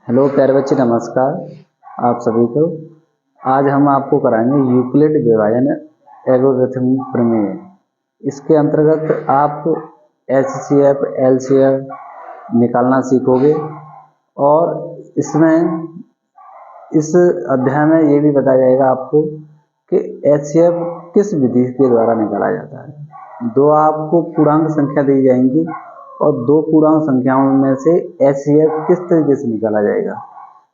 Hello प्यारे बच्चे, नमस्कार आप सभी को। आज हम आपको कराएंगे यूक्लिड विभाजन एल्गोरिथम प्रमेय। इसके अंतर्गत आप एचसीएफ एलसीएफ निकालना सीखोगे और इसमें इस अध्याय में ये भी बताया जाएगा आपको कि एचसीएफ किस विधि के द्वारा निकाला जाता है। दो आपको पूर्णांक संख्या दी जाएंगी और दो पूर्णांक संख्याओं में से एचसीएफ किस तरीके से निकाला जाएगा।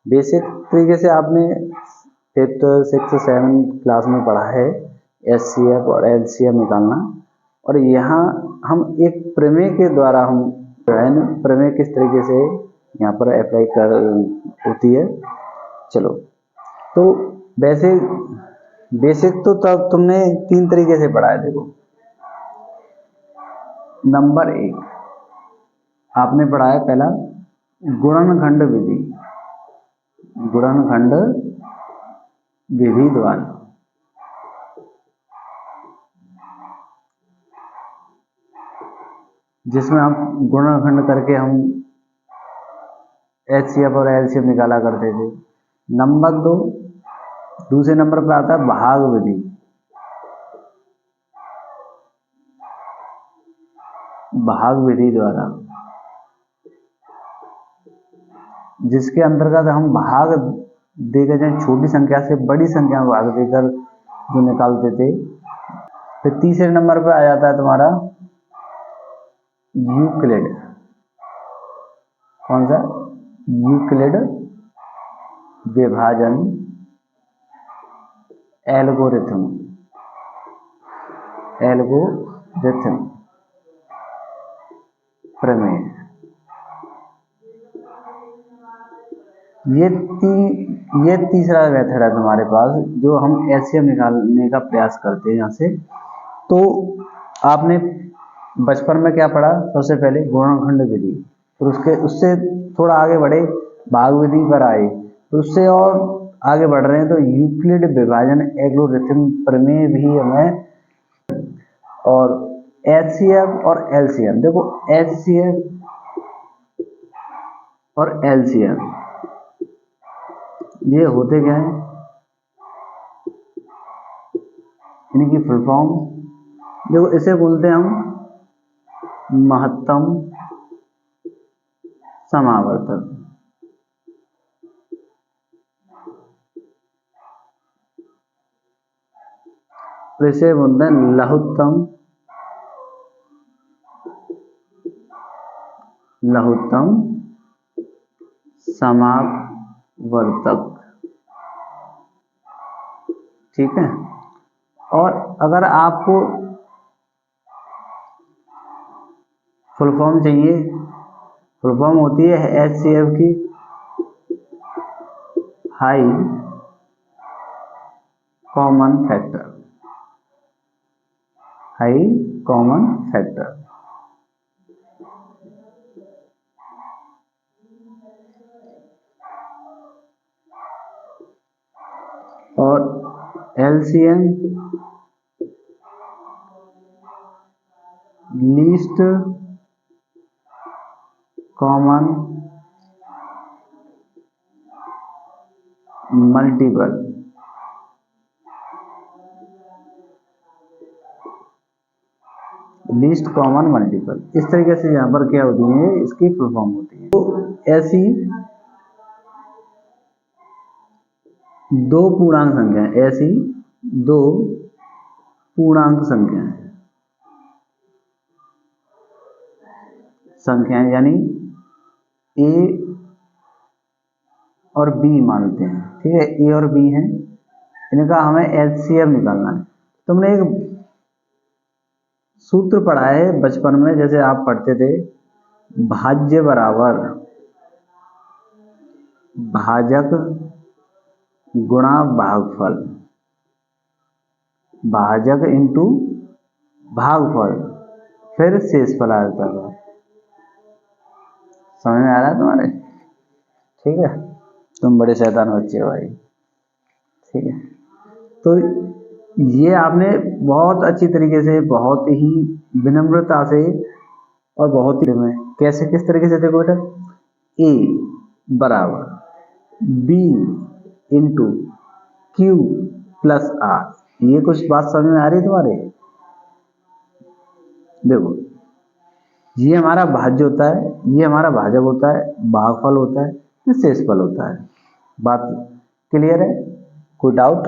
बेसिक तरीके से आपने 5th 6th 7th क्लास में पढ़ा है एचसीएफ और एलसीएफ निकालना, और यहाँ हम एक प्रमेय के द्वारा हम प्रमेय किस तरीके से यहाँ पर अप्लाई कर होती है। चलो, तो वैसे बेसिक तो तब तुमने 3 तरीके से पढ़ा है। देखो, नंबर 1 आपने पढ़ा है पहला गुणनखंड विधि। गुणनखंड विधि द्वारा जिसमें हम गुणनखंड करके हम एचसीएफ और एलसीएफ निकाला करते थे। नंबर 2 दूसरे नंबर पर आता है भाग विधि। भाग विधि द्वारा जिसके अंतर्गत हम भाग देकर, जाए छोटी संख्या से बड़ी संख्या में भाग देकर जो निकालते थे। फिर तीसरे नंबर पर आ जाता है तुम्हारा यूक्लिड। कौन सा? यूक्लिड विभाजन एल्गोरिथम। एल्गोरिथम प्रमेय। ये तीसरा मेथड है तुम्हारे पास जो हम एचसीएफ निकालने का प्रयास करते हैं। यहाँ से तो आपने बचपन में क्या पढ़ा? सबसे पहले गुणनखंड विधि, फिर उससे थोड़ा आगे बढ़े भाग विधि पर आए, तो उससे और आगे बढ़ रहे हैं तो यूक्लिड विभाजन एल्गोरिथम प्रमेय भी हमें। और एचसीएफ और एलसीएफ, देखो एचसीएफ और एलसीएफ ये होते क्या है? इनकी फुल फॉर्म देखो, इसे बोलते हैं हम महत्तम समावर्तक। और इसे बोलते हैं लघुत्तम समावर्तक। ठीक है। और अगर आपको फुल फॉर्म चाहिए, फुल फॉर्म होती है एचसीएफ की high common factor. High common factor. और LCM least common multiple. Least common multiple, इस तरीके से यहाँ पर क्या होती है, इसकी फुल फॉर्म होती है। तो ऐसी दो पूर्णांक संख्याएं यानी ए और बी मानते हैं। ठीक है, ए और बी हैं, इनका हमें एचसीएफ निकालना है। तुमने एक सूत्र पढ़ा है बचपन में, जैसे आप पढ़ते थे भाज्य बराबर भाजक गुणा भागफल। भाजक इंटू भागफल फिर शेषफल आ जाता है। समझ में आ रहा है तुम्हारे? ठीक है, तुम बड़े शैतान बच्चे हो भाई। ठीक है, तो ये आपने बहुत अच्छी तरीके से, बहुत ही विनम्रता से और बहुत ही में कैसे किस तरीके से, देखो बेटा, ए बराबर B into Q plus R. ये कुछ बात समझ में आ रही है तुम्हारे? देखो, ये हमारा भाज्य होता है, ये हमारा भाजक होता है, भागफल होता है, ये शेषफल होता है। बात क्लियर है? कोई डाउट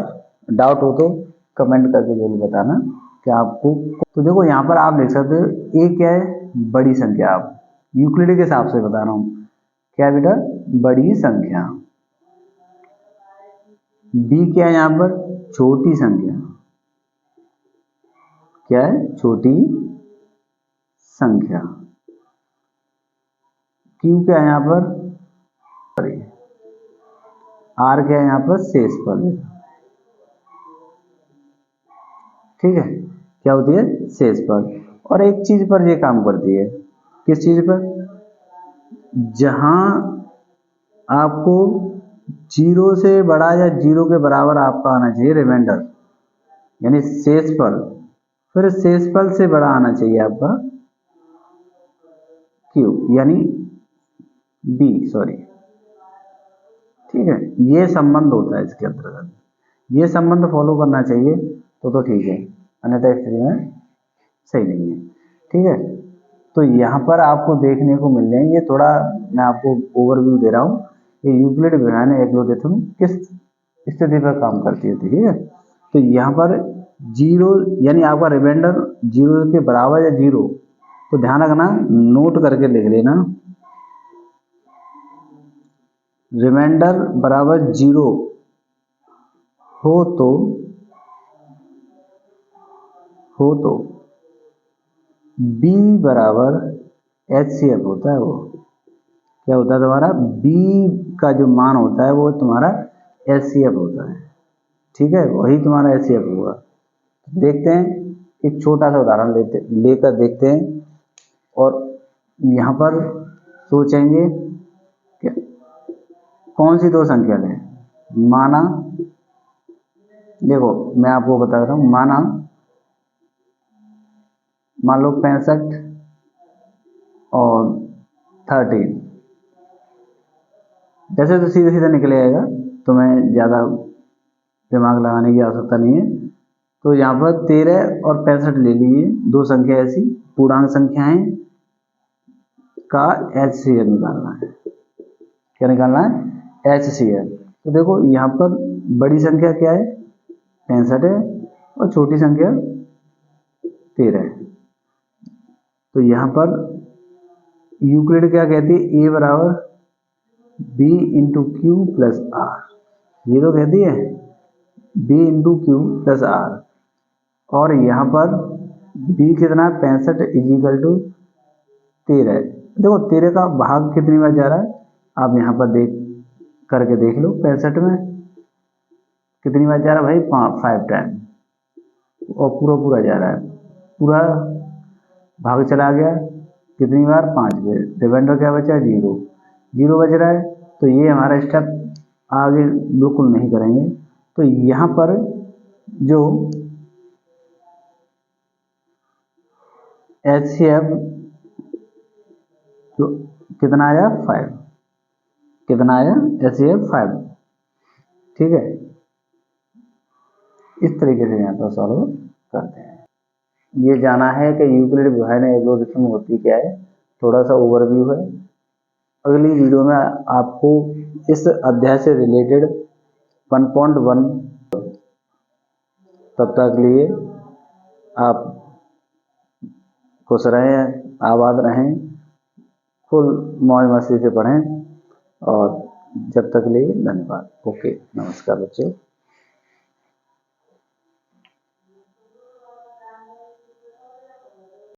हो तो कमेंट करके जरूर बताना कि आपको। तो देखो यहाँ पर आप देख सकते हो, ए क्या है? बड़ी संख्या। आप यूक्लिड के हिसाब से बता रहा हूँ, क्या है बेटा? बड़ी संख्या। बी क्या है यहाँ पर? छोटी संख्या। क्या है? छोटी संख्या। क्यू क्या है यहाँ पर? आर क्या है यहाँ पर? शेषफल। ठीक है, क्या होती है? शेषफल। और एक चीज पर ये काम करती है, किस चीज पर? जहां आपको जीरो से बड़ा या जीरो के बराबर आपका आना चाहिए रिमाइंडर, यानी शेषफल, फिर शेषफल से बड़ा आना चाहिए आपका क्यू, यानी बी, सॉरी। ठीक है, ये संबंध होता है इसके अंतर्गत, ये संबंध फॉलो करना चाहिए तो ठीक है, अन्यथा स्थिति में सही नहीं है। ठीक है, तो यहाँ पर आपको देखने को मिल रहे हैं, ये थोड़ा मैं आपको ओवरव्यू दे रहा हूँ, ये यूक्लिड व्यवहार एल्गोरिथम किस स्थिति पर काम करती है। ठीक है, तो यहाँ पर जीरो यानी आपका रिमाइंडर जीरो के बराबर या जीरो, तो ध्यान रखना, नोट करके लिख लेना, रिमाइंडर बराबर जीरो हो तो बी बराबर HCF होता है। वो क्या होता है तुम्हारा? बी का जो मान होता है वो तुम्हारा HCF होता है। ठीक है, वही तुम्हारा HCF होगा। देखते हैं, एक छोटा सा उदाहरण लेकर देखते हैं, और यहाँ पर सोचेंगे कि कौन सी दो संख्या लें। माना, देखो मैं आपको बता रहा हूँ, मान लो 65 और 13, जैसे तो सीधे सीधे निकल आएगा, तुम्हें ज़्यादा दिमाग लगाने की आवश्यकता नहीं है। तो यहाँ पर 13 और 65 ले लिए, दो संख्या ऐसी पूर्णांक संख्याएं का HCF निकालना है। क्या निकालना है? HCF। तो देखो यहाँ पर बड़ी संख्या क्या है? 65 है, और छोटी संख्या 13 है। तो यहाँ पर यूक्लिड क्या कहती है? ए बराबर B into Q plus R. ये तो कहती है B into Q plus R, और यहाँ पर बी कितना है? 65 इजिकल टू 13। देखो 13 का भाग कितनी बार जा रहा है, आप यहाँ पर करके देख लो, 65 में कितनी बार जा रहा है भाई? 5 टाइम, और पूरा पूरा जा रहा है, पूरा भाग चला गया कितनी बार? 5 बार। रिमाइंडर क्या बचा? जीरो। जीरो बच रहा है, तो ये हमारा स्टेप आगे बिल्कुल नहीं करेंगे। तो यहाँ पर जो HCF तो कितना आया? 5। कितना आया? HCF 5। ठीक है, इस तरीके से यहाँ पर सॉल्व करते हैं। ये जाना है कि यूक्लिड व्यवहार एल्गोरिथम होती क्या है, थोड़ा सा ओवरव्यू है। अगली वीडियो में आपको इस अध्याय से रिलेटेड 1.1, तब तक लिए आप खुश रहें, आबाद रहें, फुल मौज मस्ती से पढ़ें, और जब तक लिए धन्यवाद। ओके, नमस्कार बच्चों।